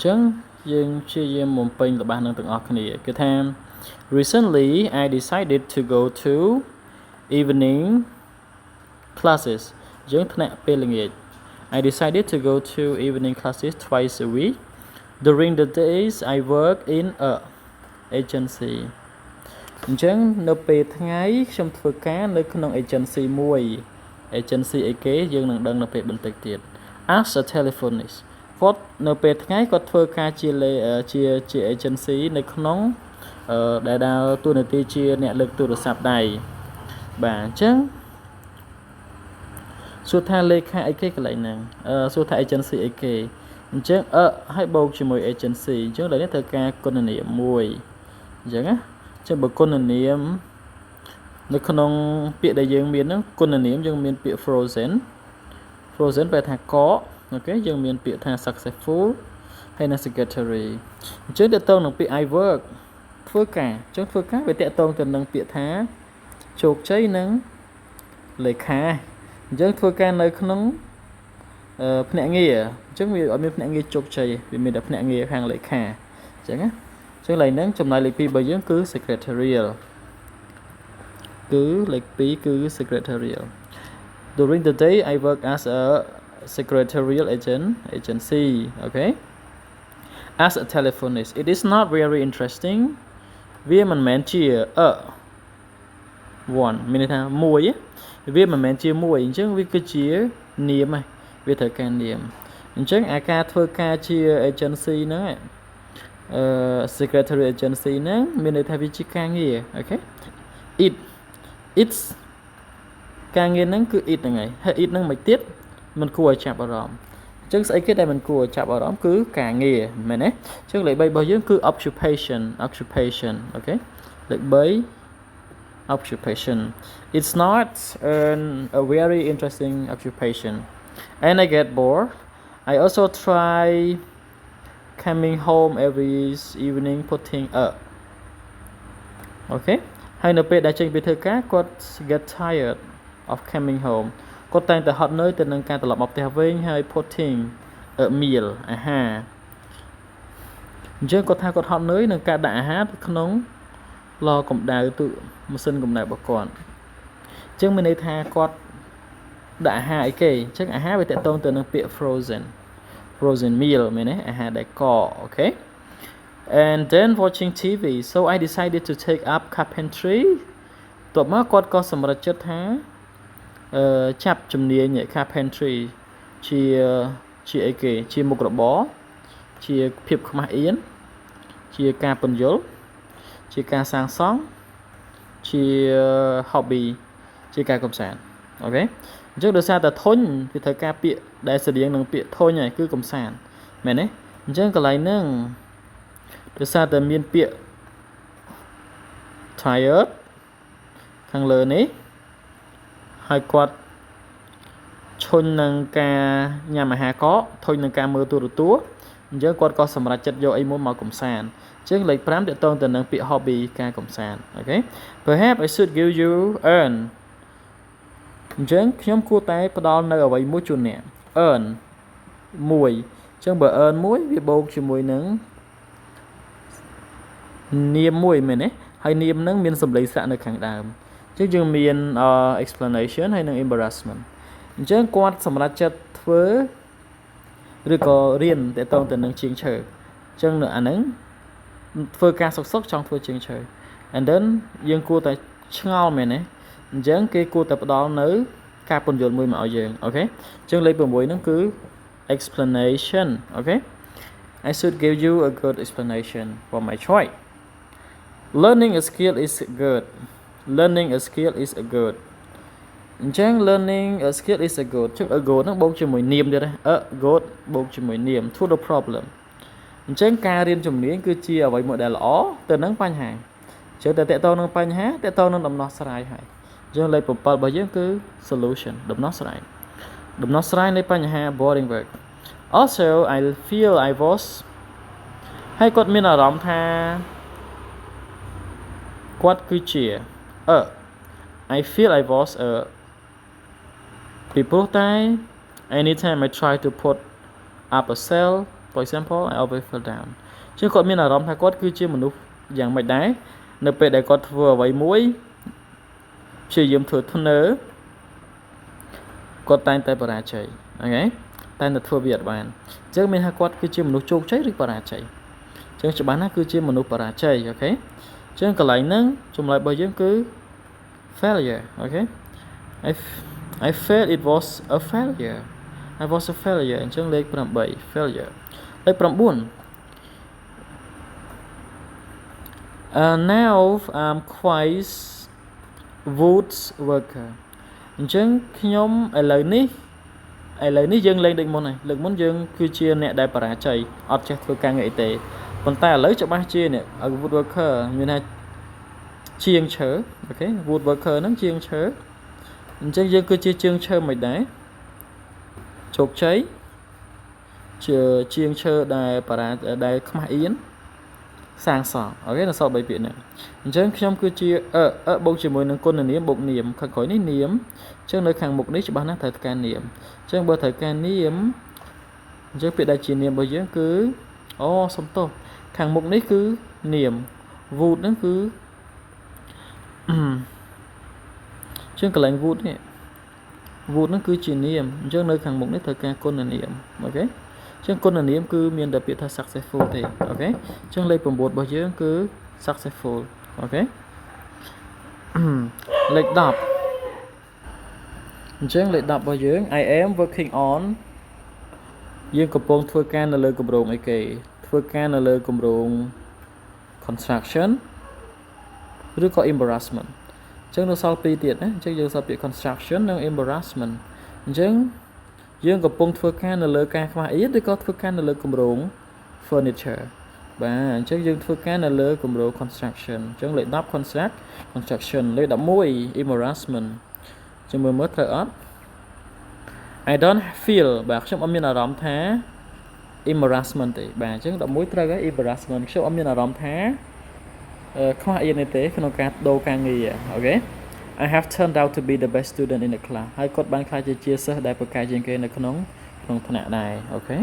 ចឹងយើងព្យាយាមបំពេញរបស់នឹងទាំងអស់គ្នាគឺថា recently I decided to go to evening classes យើងថ្នាក់ពេលល្ងាច I decided to go to evening classes twice a week during the days I work in a agency អញ្ចឹងនៅពេលថ្ងៃខ្ញុំធ្វើការនៅក្នុង agency មួយ agency អីគេយើងនឹងដឹងនៅពេលបន្តិចទៀត as a telephonist គាត់នៅពេលថ្ងៃគាត់ធ្វើការជា agency នៅក្នុងដែលដើរតួនាទីជាអ្នកលើកទូរស័ព្ទដៃបាទអញ្ចឹងសួរថាលេខាអីគេកន្លែងហ្នឹងសួរថា agency អីគេអញ្ចឹងឲ្យបូកជាមួយ agency អញ្ចឹងឡើយនេះត្រូវការគុណនាមមួយអញ្ចឹងណាអញ្ចឹងបើគុណនាមនៅក្នុងពាក្យដែលយើងមានហ្នឹងគុណនាមយើងមានពាក្យ frozen ប្រែថាកកអូខេយើងមានពាក្យថា successful ហើយនិង secretary អញ្ចឹងតើតើនឹងពាក្យ I work ធ្វើការអញ្ចឹងធ្វើការវាតើតើទៅនឹងពាក្យថាជោគជ័យនិងលេខាអញ្ចឹងធ្វើការនៅក្នុងភ្នាក់ងារអញ្ចឹងវាអត់មានភ្នាក់ងារជោគជ័យវាមានតែភ្នាក់ងារខាងលេខាអញ្ចឹងណាអញ្ចឹងឡើយហ្នឹងចំណាយលេខ2របស់យើងគឺ secretarial គឺលេខ2គឺ secretarial during the day I work as a secretarial agency okay as a telephonist it is not very interesting វាមិនមែនជាone មានន័យថាមួយវាមិនមែនជាមួយអញ្ចឹងវាគឺជានាមវាត្រូវការនាមអញ្ចឹងអាការធ្វើការជា agency ហ្នឹងsecretary agency ហ្នឹងមានន័យថាវាជាការងារអូខេ it's ការងារហ្នឹងគឺ it ហ្នឹងហើយ it ហ្នឹងមិនទៀតមិនគួរឲ្យចាប់អារម្មណ៍អញ្ចឹងស្អីគេដែលមិនគួរឲ្យចាប់អារម្មណ៍គឺការងារមែនទេអញ្ចឹងលេខ3របស់យើងគឺ occupation អូខេលេខ3 occupation it's not a very interesting occupation and I get bored I also try coming home every evening putting up okay ហើយនៅពេលដែលចេញពីធ្វើការគាត់ get tired of coming home គាត់តែងតែហត់នឿយទៅនឹងការត្រឡប់មកផ្ទះវិញហើយ putting a meal អាហារអញ្ចឹងគាត់ថាគាត់ហត់នឿយនឹងការដាក់អាហារទៅក្នុងឡកម្ដៅទូម៉ាស៊ីនកម្ដៅរបស់គាត់អញ្ចឹងមានន័យថាគាត់ដាក់អាហារអីគេអញ្ចឹងអាហារវាតកតងទៅនឹងពាក្យ frozen meal មែនទេអាហារដែលកកអូខេ and then watching TV so I decided to take up carpentry តបមកគាត់ក៏សម្រេចចិត្តថាចាប់ជំនាញ carpentry ជាអីគេជាមុខរបរជាភាពខ្មាស់អៀនជាការពន្យល់ជាការសាងសង់ជា hobby ជាការកម្សាន្តអូខេអញ្ចឹងដោយសារតែធុញវាត្រូវការពាក្យដែលស្រដៀងនឹងពាក្យធុញហើយគឺកម្សាន្តមែនទេអញ្ចឹងកន្លែងហ្នឹងដោយសារតែមានពាក្យ tired ខាងលើនេះហើយគាត់ឈុញនឹងការញ៉ាំអាហារកកធុញនឹងការមើលទូរទស្សន៍អញ្ចឹងគាត់ក៏សម្រេចចិត្តយកអីមួយមកកម្សាន្តអញ្ចឹងលេខ5តកតងទៅនឹងពាក្យ hobby ការកម្សាន្តអូខេ Perhaps I should give you earn អញ្ចឹងខ្ញុំគួរតែផ្ដល់នៅអ្វីមួយជូនអ្នក earn មួយអញ្ចឹងបើ earn មួយវាបូកជាមួយនឹងនាមមួយមែនទេហើយនាមហ្នឹងមានសម្លេងស័ក្តិនៅខាងដើមអញ្ចឹងយើងមាន explanation ហើយនិង embarrassment អញ្ចឹងគាត់សម្រេចចិត្តធ្វើឬក៏រៀនតកតងទៅនឹងជាងឈើអញ្ចឹងនៅអាហ្នឹងធ្វើការសុកចង់ធ្វើជាងឈើ and then យើងគួរតែឆ្ងល់មែនទេអញ្ចឹងគេគួរតែផ្ដល់នៅការពន្យល់មួយមកឲ្យយើងអូខេអញ្ចឹងលេខ6ហ្នឹងគឺ explanation អូខេ I should give you a good explanation for my choice learning a skill is good អញ្ចឹង learning a skill is a good អញ្ចឹង a good ហ្នឹងបូកជាមួយនាមទៀតណា a good បូកជាមួយនាម to the problem អញ្ចឹងការរៀនជំនាញគឺជាអ្វីមួយដែលល្អទៅនឹងបញ្ហាអញ្ចឹងតែតកតងនឹងបញ្ហាតកតងនឹងដំណោះស្រាយហើយអញ្ចឹងលេខ7របស់យើងគឺ solution ដំណោះស្រាយនៃបញ្ហា boring work also I feel I was ហើយគាត់មានអារម្មណ៍ថាគាត់គឺជា I feel I was a ពីព្រោះតែ anytime I try to put up a cell for example I always feel down ចឹងគាត់មានអារម្មណ៍ថាគាត់គឺជាមនុស្សយ៉ាងម៉េចដែរនៅពេលដែលគាត់ធ្វើអ្វីមួយព្យាយាមធ្វើធ្នើគាត់តែងតែបរាជ័យអូខេតែនៅធ្វើវាអត់បានអញ្ចឹងមានថាគាត់គឺជាមនុស្សជោគជ័យឬបរាជ័យអញ្ចឹងច្បាស់ណាស់គឺជាមនុស្សបរាជ័យអូខេអញ្ចឹងកន្លែងហ្នឹងចម្លើយរបស់យើងគឺ failure អូខេ I failed it was a failure I was a failure អញ្ចឹងលេខ8 failure លេខ9 now I'm quite wood worker អញ្ចឹងខ្ញុំឥឡូវនេះយើងលេងដូចមុនហើយលើកមុនយើងគឺជាអ្នកដែលបរាជ័យអត់ចេះធ្វើការងារអីទេប៉ុន្តែឥឡូវច្បាស់ជាអ្នក wood worker មានថាជាងឈើអូខេ wood worker ហ្នឹងជាងឈើអញ្ចឹងយើងគឺជាជាងឈើមិនដែរជោគជ័យជាងឈើដែលខ្មាស់អៀនសាងសង់អូខេនៅសល់3ពាក្យហ្នឹងអញ្ចឹងខ្ញុំគឺជាបូកជាមួយនឹងគុណនាមបូកនាមខាងក្រោយនេះនាមអញ្ចឹងនៅខាងមុខនេះច្បាស់ណាស់ត្រូវការនាមអញ្ចឹងបើត្រូវការនាមអញ្ចឹងពាក្យដែលជានាមរបស់យើងគឺអូសុំទោសខាងមុខនេះគឺនាម wood ហ្នឹងគឺជាងកន្លែង wood នេះ wood ហ្នឹងគឺជានាមអញ្ចឹងនៅខាងមុខនេះត្រូវការគុណនាមអូខេអញ្ចឹងគុណនាមគឺមានតែពាក្យថា successful ទេអូខេអញ្ចឹងលេខ9របស់យើងគឺ successful អូខេលេខ10អញ្ចឹងលេខ10របស់យើង I am working on យើងកំពុងធ្វើការនៅលើគម្រោងអីគេធ្វើការនៅលើគម្រោង construction ឬក៏ embarrassment អញ្ចឹងនៅសល់2ទៀតណាអញ្ចឹងយើងសល់ពាក្យ construction និង embarrassment អញ្ចឹងយើងកំពុងធ្វើការនៅលើការខ្មាស់អៀនឬក៏ធ្វើការនៅលើគម្រោង furniture បាទអញ្ចឹងយើងធ្វើការនៅលើគម្រោង construction អញ្ចឹងលេខ10 construction លេខ11 embarrassment ចាំមើលត្រូវអត់ I don't feel បាទខ្ញុំអត់មានអារម្មណ៍ថា embarrassment ទេបាទអញ្ចឹង11ត្រូវហើយ embarrassment ខ្ញុំអត់មានអារម្មណ៍ថាខ្មាស់អៀនទេក្នុងការដូរការងារអូខេ I have turned out to be the best student in the class ហើយគាត់បានខ្លាចជាសិស្សដែលប្រកែកជាងគេនៅក្នុងថ្នាក់ដែរអូខេ